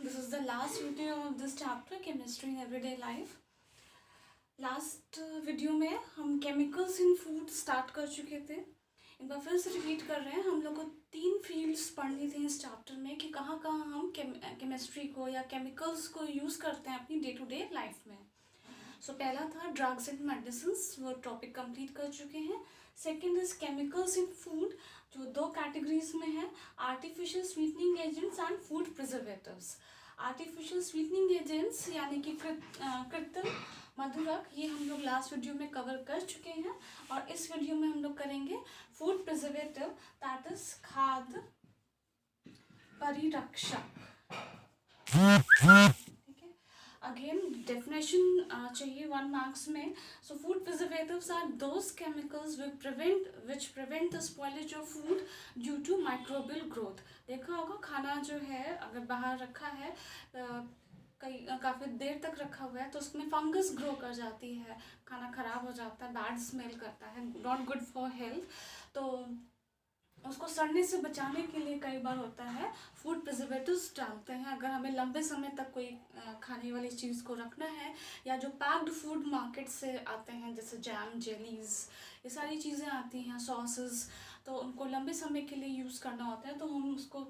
this is the last video of this chapter, chemistry in everyday life. Last video में हम chemicals इन food start कर चुके थे. एक बार फिर से रिपीट कर रहे हैं. हम लोग को 3 फील्ड्स पढ़नी थी इस चैप्टर में कि कहाँ कहाँ हम केमिस्ट्री को या केमिकल्स को यूज़ करते हैं अपनी डे टू डे लाइफ में. सो पहला था ड्रग्स एंड मेडिसिन्स, वो टॉपिक कंप्लीट कर चुके हैं. Second is chemicals in food, जो 2 कैटेगरीज में है, artificial sweetening agents and food preservatives. Artificial sweetening agents यानी कि कृत्रिम मधुरक, ये हम लोग लास्ट वीडियो में कवर कर चुके हैं. और इस वीडियो में हम लोग करेंगे फूड प्रिजर्वेटिव, दैट इज खाद्य परिरक्षक. ठीक है, अगेन डेफिनेशन चाहिए 1 मार्क्स में. So food preservatives are those chemicals which prevent the spoilage of food due to microbial growth. देखा होगा खाना जो है अगर बाहर रखा है काफ़ी देर तक रखा हुआ है तो उसमें फंगस ग्रो कर जाती है, खाना ख़राब हो जाता है, बैड स्मेल करता है, नॉट गुड फॉर हेल्थ. तो उसको सड़ने से बचाने के लिए कई बार होता है फूड प्रिजर्वेटिव्स डालते हैं. अगर हमें लंबे समय तक कोई खाने वाली चीज़ को रखना है, या जो पैक्ड फूड मार्केट से आते हैं जैसे जैम, जेलीज़, ये सारी चीज़ें आती हैं, सॉसेस, तो उनको लंबे समय के लिए यूज़ करना होता है. तो हम उसको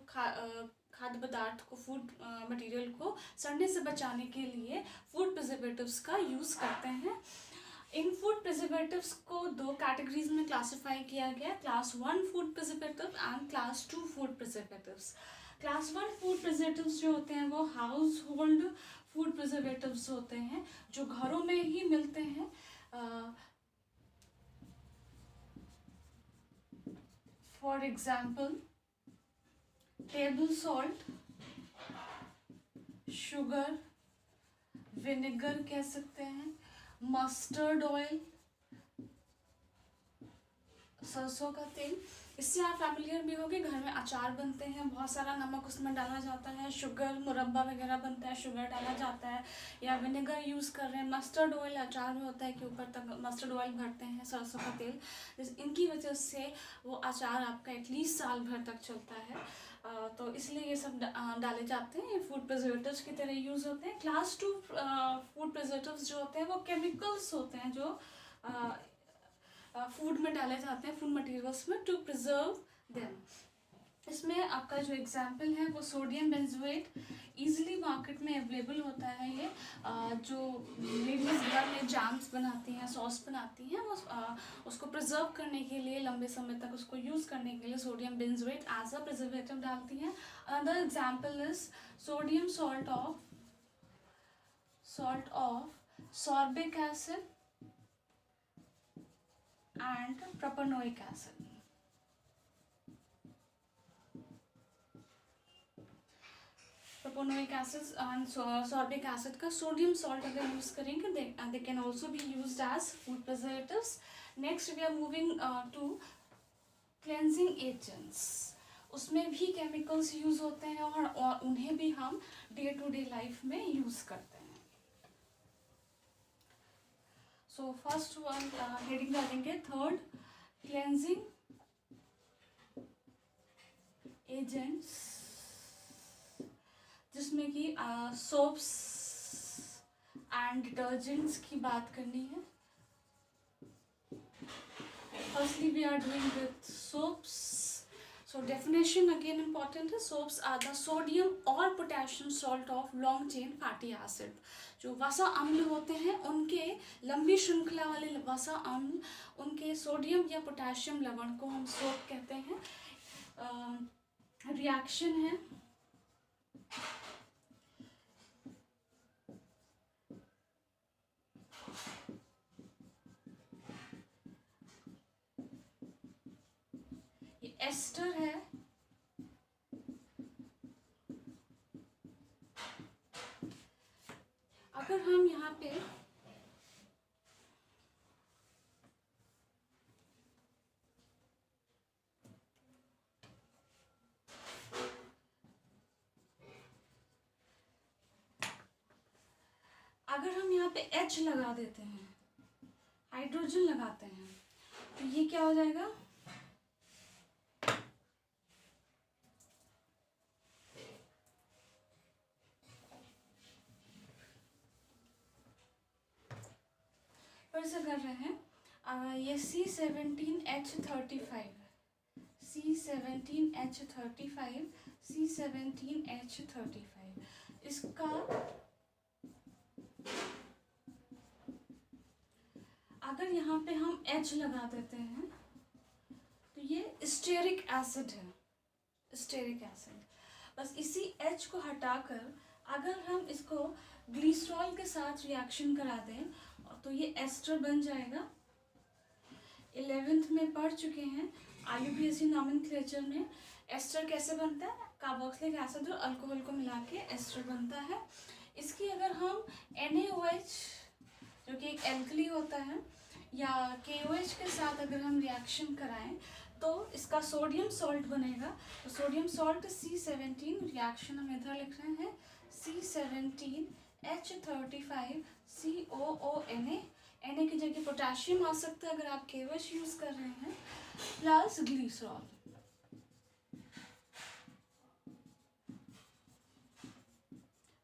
खाद्य पदार्थ को, फूड मटेरियल को सड़ने से बचाने के लिए फूड प्रिजर्वेटिव्स का यूज़ करते हैं. इन फूड प्रिजर्वेटिव्स को 2 कैटेगरीज में क्लासिफाई किया गया, class 1 food preservative and class 2 food preservatives. Class 1 food preservatives जो होते हैं वो हाउस होल्ड फूड प्रिजर्वेटिव्स होते हैं, जो घरों में ही मिलते हैं. For example table salt, sugar, vinegar कह सकते हैं, मस्टर्ड ऑयल, सरसों का तेल. इससे आप फैमिलियर भी होंगे. घर में अचार बनते हैं, बहुत सारा नमक उसमें डाला जाता है, शुगर मुरब्बा वगैरह बनता है, शुगर डाला जाता है, या विनेगर यूज़ कर रहे हैं. मस्टर्ड ऑयल अचार में होता है कि ऊपर तक मस्टर्ड ऑयल भरते हैं, सरसों का तेल. इनकी वजह से वो अचार आपका एटलीस्ट साल भर तक चलता है. तो इसलिए ये सब डाले जाते हैं, फूड प्रिजर्वेटिव्स की तरह यूज़ होते हैं. क्लास 2 फूड प्रिजर्वेटिव्स जो होते हैं वो केमिकल्स होते हैं जो फूड में डाले जाते हैं, फूड मटेरियल्स में, टू प्रिजर्व देम. इसमें आपका जो एग्जाम्पल है वो सोडियम बेंजोएट, ईजिली मार्केट में अवेलेबल होता है. ये जो लेडीज़ घर में जैम्स बनाती हैं, सॉस बनाती हैं, वो उसको प्रिजर्व करने के लिए, लंबे समय तक उसको यूज़ करने के लिए sodium benzoate as a preservative डालती हैं. Another example is sodium salt of sorbic acid and propanoic acid. Propanoic acid and sorbic acid का सोडियम सॉल्ट अगर यूज़ करेंगे they can also be used as food preservatives. Next we are moving to cleansing agents. उसमें भी chemicals use होते हैं और उन्हें भी हम डे टू डे लाइफ में यूज़ करते हैं. सो फर्स्ट वन हेडिंग डालेंगे थर्ड, क्लेंजिंग एजेंट्स, जिसमें कि सोप्स एंड डिटर्जेंट्स की बात करनी है. Firstly we are doing with soaps. So definition again important है. Soaps are the sodium or potassium salt of long chain fatty acid. जो वसा अम्ल होते हैं उनके लंबी श्रृंखला वाले वसा अम्ल, उनके सोडियम या पोटेशियम लवण को हम सोप कहते हैं. रिएक्शन है एस्टर है, अगर हम यहाँ पे H लगा देते हैं, हाइड्रोजन लगाते हैं, तो ये क्या हो जाएगा, फिर से कर रहे हैं। ये C17H35, C17H35, C17H35, इसका अगर यहाँ पे हम H लगा देते हैं तो ये स्टेरिक एसिड है, स्टेरिक एसिड। बस इसी H को हटाकर अगर हम इसको ग्लिसरॉल के साथ रिएक्शन करा दें तो ये एस्टर बन जाएगा। 11th में पढ़ चुके हैं IUPAC नॉमेनक्लेचर में एस्टर कैसे बनता है, कार्बोक्सिलिक एसिड और अल्कोहल को मिला के एस्टर बनता है। इसकी अगर हम NaOH जो कि एक एल्कली होता है या KOH के साथ अगर हम रिएक्शन कराएं तो इसका सोडियम सॉल्ट बनेगा। तो सोडियम सॉल्ट C17, रिएक्शन हम इधर लिख रहे हैं C17H35 COONA, Na की जगह पोटेशियम आ सकता है अगर आप KOH यूज़ कर रहे हैं, plus glycerol.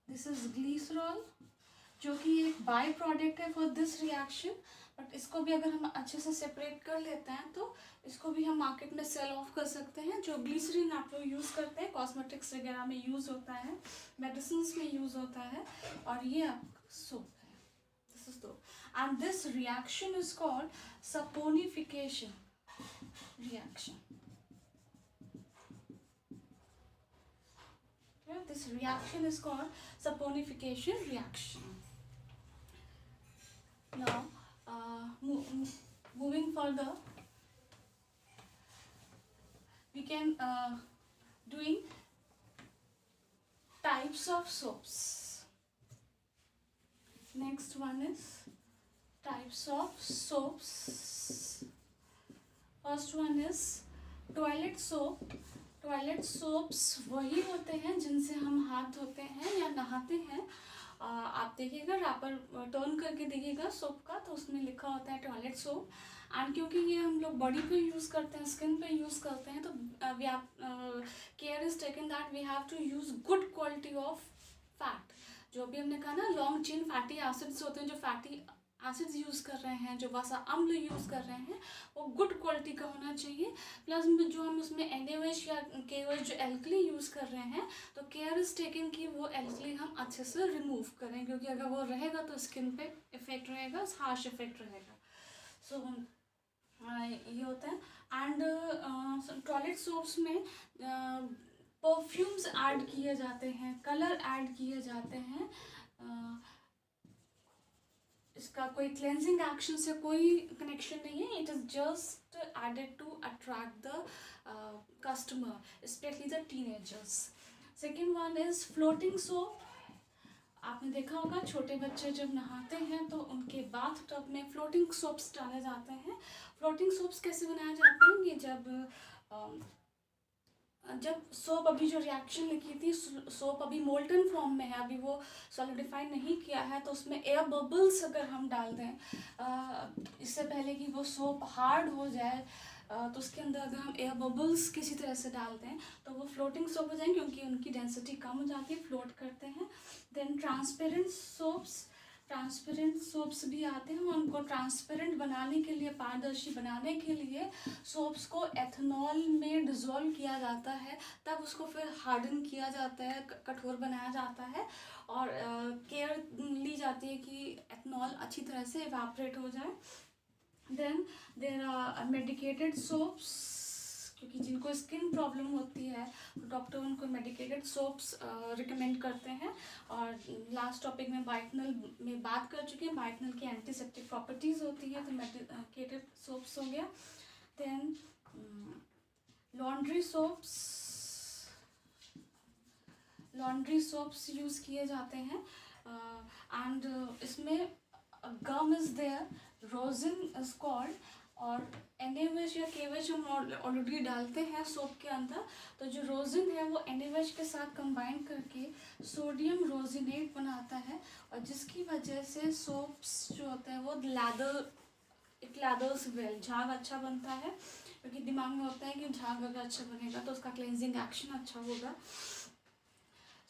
This is glycerol जो कि एक बाय प्रोडक्ट है फॉर दिस रिएक्शन, बट इसको भी अगर हम अच्छे से सेपरेट कर लेते हैं तो इसको भी हम मार्केट में सेल ऑफ कर सकते हैं। जो ग्लिसरीन आप लोग यूज़ करते हैं कॉस्मेटिक्स वगैरह में यूज़ होता है, मेडिसिन में यूज़ होता है, और ये आपका सोप है। This is soap and this reaction is called saponification reaction. This reaction is called saponification reaction. Now, moving further, we can doing types of soaps. Next one is types of soaps. First one is toilet soap. Toilet soaps वही होते हैं जिनसे हम हाथ धोते हैं या नहाते हैं। आप देखिएगा रैपर टर्न करके देखिएगा सोप का, तो उसमें लिखा होता है टॉयलेट सोप। एंड क्योंकि ये हम लोग बॉडी पे यूज़ करते हैं, स्किन पे यूज़ करते हैं, तो we have care is taken that we have to use good quality of fat. जो भी हमने कहा ना, लॉन्ग चेन फैटी एसिड्स होते हैं, जो फैटी एसिड्स यूज़ कर रहे हैं, जो वसा अम्ल यूज़ कर रहे हैं, वो गुड क्वालिटी का होना चाहिए। प्लस जो हम उसमें NaOH या KOH जो एल्कली यूज़ कर रहे हैं, तो केयर इज़ टेकन कि वो एल्कली हम अच्छे से रिमूव करें, क्योंकि अगर वो रहेगा तो स्किन पे इफेक्ट रहेगा, हार्श इफेक्ट रहेगा। सो ये होता है। एंड टॉयलेट सोप्स में परफ्यूम्स ऐड किए जाते हैं, कलर ऐड किए जाते हैं। इसका कोई क्लेंजिंग एक्शन से कोई कनेक्शन नहीं है, it is just added to attract the customer, specially the teenagers. Second one is floating soap. आपने देखा होगा छोटे बच्चे जब नहाते हैं तो उनके बाथ टब में फ्लोटिंग सोप्स डाले जाते हैं। फ्लोटिंग सोप्स कैसे बनाए जाते हैं, ये जब सोप अभी जो रिएक्शन लिखी थी, सोप अभी मोल्टन फॉर्म में है, अभी वो सॉलिडिफाई नहीं किया है, तो उसमें एयर बबल्स अगर हम डाल दें इससे पहले कि वो सोप हार्ड हो जाए, तो उसके अंदर अगर हम एयर बबल्स किसी तरह से डाल दें तो वो फ्लोटिंग सोप हो जाएंगे, क्योंकि उनकी डेंसिटी कम हो जाती है, फ्लोट करते हैं। देन ट्रांसपेरेंट सोप्स भी आते हैं। उनको ट्रांसपेरेंट बनाने के लिए, पारदर्शी बनाने के लिए सोप्स को एथनॉल में डिज़ोल्व किया जाता है, तब उसको फिर हार्डन किया जाता है, कठोर बनाया जाता है, और केयर ली जाती है कि एथनॉल अच्छी तरह से इवापोरेट हो जाए। Then there are medicated soaps, क्योंकि जिनको स्किन प्रॉब्लम होती है तो डॉक्टर उनको मेडिकेटेड सोप्स रिकमेंड करते हैं। और लास्ट टॉपिक में बाइटनल में बात कर चुके हैं, बाइटनल की एंटीसेप्टिक प्रॉपर्टीज़ होती है, तो मेडिकेटेड सोप्स हो गया। देन लॉन्ड्री सोप्स यूज़ किए जाते हैं। एंड इसमें gum is there, rosin is called, और NaOH या KOH हम ऑलरेडी डालते हैं सोप के अंदर, तो जो रोजिन है वो NaOH के साथ कंबाइन करके सोडियम रोजिनेट बनाता है, और जिसकी वजह से सोप्स जो होते हैं वो लैदर्स वेल, झाग अच्छा बनता है, क्योंकि दिमाग में होता है कि झाग अगर अच्छा बनेगा तो उसका क्लेंजिंग एक्शन अच्छा होगा।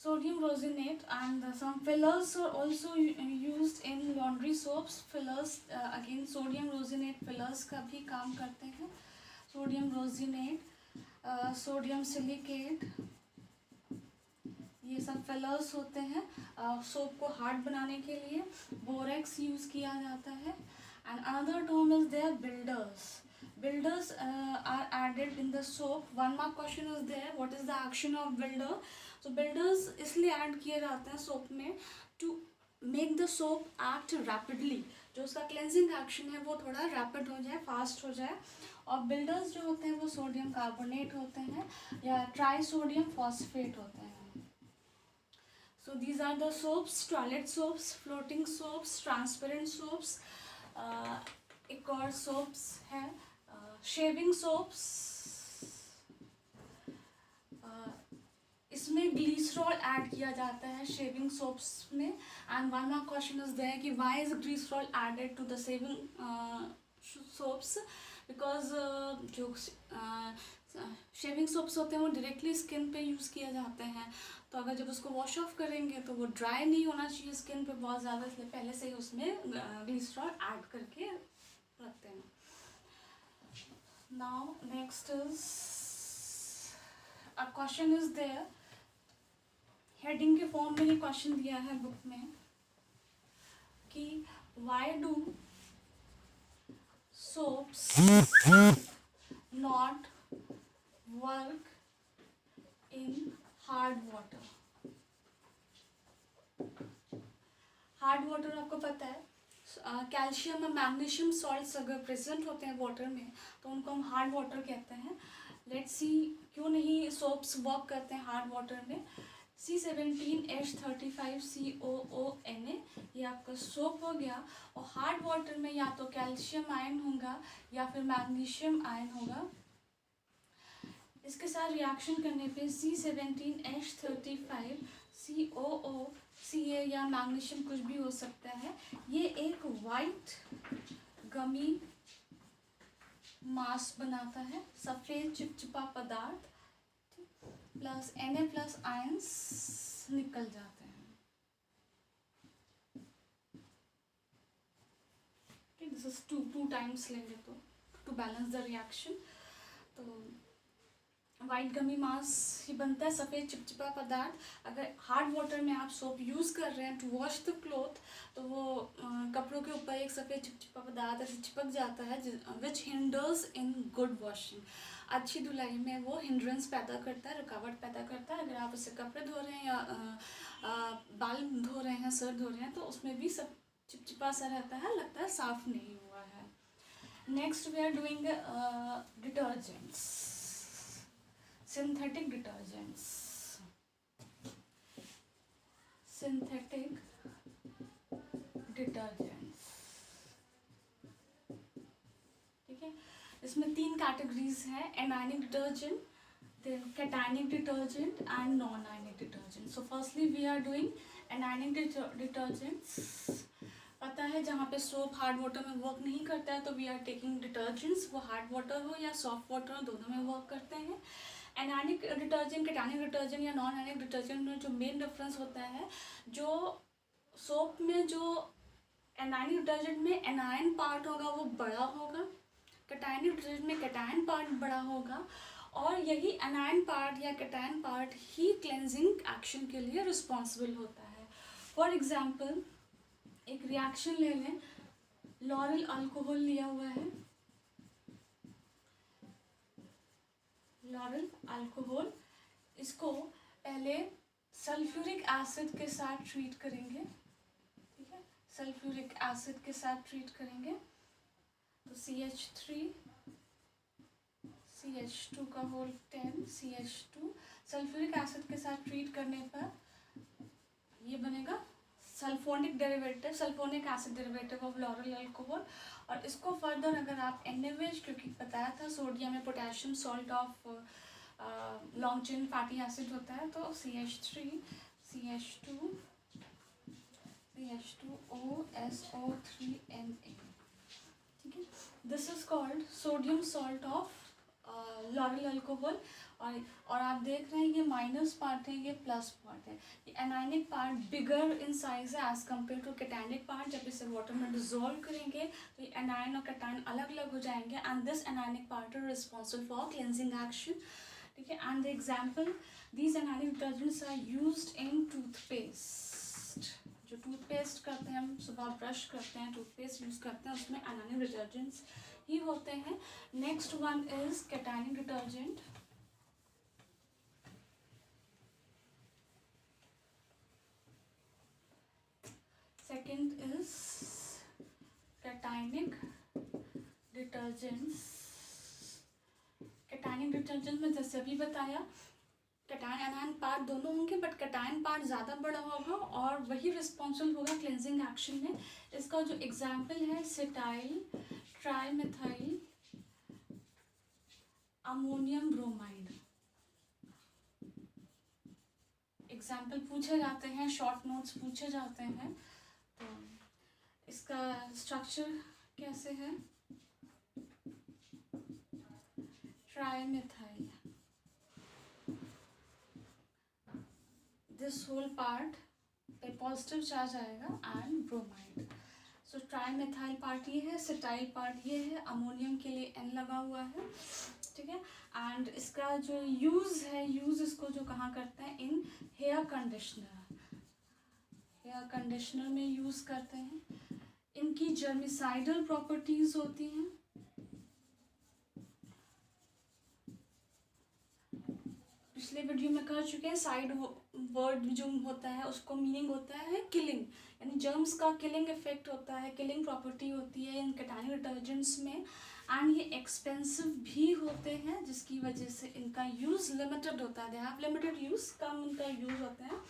sodium rosinate, and some fillers are also used in laundry soaps. Fillers, again sodium rosinate fillers का भी काम करते हैं. Sodium rosinate, sodium silicate, ये सब फिलर्स होते हैं सोप को हार्ड बनाने के लिए. बोरेक्स यूज किया जाता है. And another term is there builders. Builders are added in the soap. One mark question is there. What is the action of builder? So builders इसलिए ऐड किए जाते हैं सोप में to make the soap act rapidly. जो उसका cleansing action है वो थोड़ा रैपिड हो जाए, फास्ट हो जाए. और बिल्डर्स जो होते हैं वो सोडियम कार्बोनेट होते हैं या ट्राई सोडियम फॉस्फेट होते हैं. So these are the soaps: toilet soaps, floating soaps, transparent soaps. एक और soaps है शेविंग सोप्स. इसमें ग्लिसरॉल ऐड किया जाता है शेविंग सोप्स में. And one mark question is there कि why is glycerol added to the shaving soaps. Because जो शेविंग सोप्स होते हैं वो डायरेक्टली स्किन पे यूज़ किए जाते हैं. तो अगर जब उसको वॉश ऑफ करेंगे तो वो ड्राई नहीं होना चाहिए स्किन पे बहुत ज़्यादा, इसलिए पहले से ही उसमें ग्लिसरॉल ऐड करके रखते हैं. Now next is a question is there. Heading के फॉर्म में ये क्वेश्चन दिया है बुक में कि why do soaps not work in hard water. Hard water आपको पता है कैल्शियम और मैग्नीशियम सॉल्ट्स अगर प्रेजेंट होते हैं वाटर में तो उनको हम हार्ड वाटर कहते हैं. लेट्स सी क्यों नहीं सोप्स वर्क करते हैं हार्ड वाटर में. C17H35COONA ये आपका सोप हो गया. और हार्ड वाटर में या तो कैल्शियम आयन होगा या फिर मैग्नीशियम आयन होगा. इसके साथ रिएक्शन करने पे C17H35COOCA या मैग्नीशियम कुछ भी हो सकता है. ये एक वाइट गमी मास बनाता है, सफ़ेद चिपचिपा पदार्थ प्लस Na प्लस आयंस निकल जाते हैं. दिस इज टू टाइम्स लेंगे तो टू बैलेंस द रिएक्शन. तो वाइट गमी मास ही बनता है, सफ़ेद चिपचिपा पदार्थ. अगर हार्ड वाटर में आप सोप यूज़ कर रहे हैं टू वॉश द क्लॉथ तो वो कपड़ों के ऊपर एक सफ़ेद चिपचिपा पदार्थ ऐसे चिपक जाता है विच हिंडर्स इन गुड वॉशिंग. अच्छी धुलाई में वो हिंड्रेंस पैदा करता है, रुकावट पैदा करता है. अगर आप उससे कपड़े धो रहे हैं या बाल धो रहे हैं, सर धो रहे हैं तो उसमें भी सब चिपचिपा सा रहता है, लगता है साफ़ नहीं हुआ है. Next we are doing detergents. Synthetic detergents. Synthetic detergents. ठीक है, इसमें 3 कैटेगरीज हैं: anionic detergent, then cationic detergent and non-ionic detergent. So firstly we are doing anionic detergents. पता है जहाँ पे सोप हार्ड वाटर में वर्क नहीं करता है तो वी आर टेकिंग डिटर्जेंट्स, वो हार्ड वाटर हो या सॉफ्ट वाटर हो दोनों में वर्क करते हैं. एनायनिक डिटर्जेंट, कैटायनिक डिटर्जेंट या नॉन एनायनिक डिटर्जेंट में जो मेन डिफरेंस होता है, जो सोप में जो एनायनिक डिटर्जेंट में एनायन पार्ट होगा वो बड़ा होगा, कैटायनिक डिटर्जेंट में कैटायन पार्ट बड़ा होगा. और यही एनायन पार्ट या कैटायन पार्ट ही क्लेंजिंग एक्शन के लिए रिस्पॉन्सिबल होता है. फॉर एग्जाम्पल एक रिएक्शन ले लें, लॉरल अल्कोहल लिया हुआ है, लॉरल अल्कोहल. इसको पहले सल्फ्यूरिक एसिड के साथ ट्रीट करेंगे. ठीक है, सल्फ्यूरिक एसिड के साथ ट्रीट करेंगे तो CH3 CH2 का होल 10 CH2 सल्फ्यूरिक एसिड के साथ ट्रीट करने पर ये बनेगा sulphonic derivative, sulphonic acid derivative of lauryl alcohol. और इसको फर्दर अगर आप NaOH, क्योंकि बताया था सोडियम में potassium salt of long chain fatty acid होता है, तो CH3 CH2 CH2OSO3Na. ठीक है, this is called sodium salt of lauryl alcohol. और आप देख रहे हैं ये माइनस पार्ट है, ये प्लस पार्ट है। ये anionic part bigger in size है as compare to cationic part. जब इसे वाटर में डिजोल्व करेंगे तो ये एनायन और कैटायन अलग अलग हो जाएंगे and this anionic part is responsible for cleansing action. ठीक है, and the example these anionic detergents are used in toothpaste. जो टूथपेस्ट करते हैं हम, सुबह ब्रश करते हैं, टूथपेस्ट यूज़ करते हैं, उसमें एनायनिक डिटर्जेंट्स ही होते हैं। Next one is cationic detergent. Second is cationic detergents. Cationic detergent में जैसे अभी बताया कैटायन एनायन पार्ट दोनों होंगे, बट कैटायन पार्ट ज़्यादा बड़ा होगा और वही रिस्पॉन्सिबल होगा क्लेंजिंग एक्शन में। इसका जो एग्जाम्पल है सेटाइल ट्राइमेथाइल अमोनियम ब्रोमाइड। एग्जाम्पल पूछे जाते हैं, शॉर्ट नोट्स पूछे जाते हैं। तो इसका स्ट्रक्चर कैसे है? ट्राइमेथाइल, दिस होल पार्ट पे पॉजिटिव चार्ज आएगा and bromide. So trimethyl part ये है, सेटाइल पार्ट ये है, अमोनियम के लिए N लगा हुआ है। ठीक है, एंड इसका जो यूज़ है, यूज़ इसको जो कहाँ करते हैं, इन हेयर कंडीशनर, हेयर कंडीशनर में यूज़ करते हैं। इनकी जर्मिसाइडल प्रॉपर्टीज़ होती हैं। पिछले वीडियो में कह चुके हैं, साइड वर्ड जो होता है उसको मीनिंग होता है किलिंग, यानी जर्म्स का किलिंग इफेक्ट होता है, किलिंग प्रॉपर्टी होती है इन कैटायनिक डिटर्जेंट्स में। एंड ये एक्सपेंसिव भी होते हैं जिसकी वजह से इनका यूज़ लिमिटेड होता है, दे हैव लिमिटेड यूज़, कम इनका यूज़ होता है।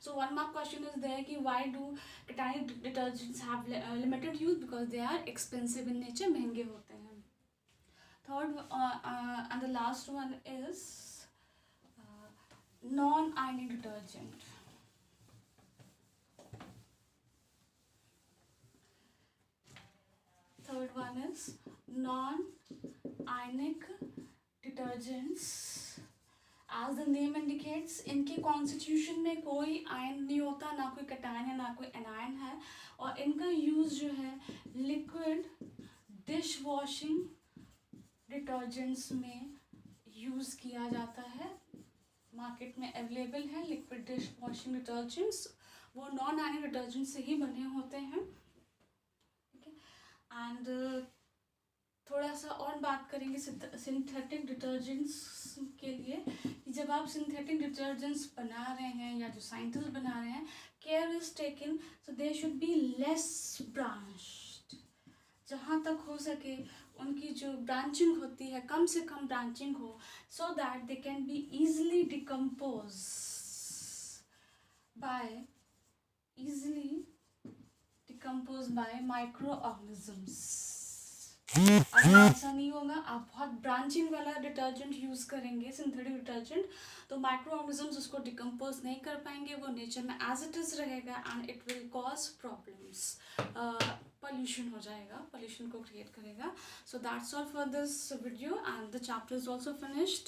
So one mark question is there कि why do cationic detergents have limited use? Because they are expensive in nature, महंगे होते हैं। Third and the last one is non-ionic detergent. Third one is non-ionic detergents. As the name indicates, इनके constitution में कोई ion नहीं होता, ना कोई कैटायन है ना कोई एनायन है, और इनका यूज़ जो है लिक्विड डिश वॉशिंग डिटर्जेंट्स में यूज़ किया जाता है। मार्केट में अवेलेबल है लिक्विड डिश वॉशिंग डिटर्जेंट्स, वो नॉन आयनिक डिटर्जेंट से ही बने होते हैं। ठीक है, एंड थोड़ा सा और बात करेंगे सिंथेटिक डिटर्जेंट्स के लिए कि जब आप सिंथेटिक डिटर्जेंट्स बना रहे हैं या जो साइंटिस्ट बना रहे हैं, care is taken so they should be less branched. जहाँ तक हो सके उनकी जो ब्रांचिंग होती है कम से कम ब्रांचिंग हो, so that they can be easily decompose by micro organisms. अगर ऐसा नहीं होगा, आप बहुत ब्रांचिंग वाला डिटर्जेंट यूज़ करेंगे, सिंथेटिक डिटर्जेंट, तो माइक्रो ऑर्गेनिजम्स उसको डिकम्पोज नहीं कर पाएंगे, वो नेचर में एज इट इज़ रहेगा and it will cause problems, pollution हो जाएगा, pollution को क्रिएट करेगा। So that's all for this video and the chapter is also finished.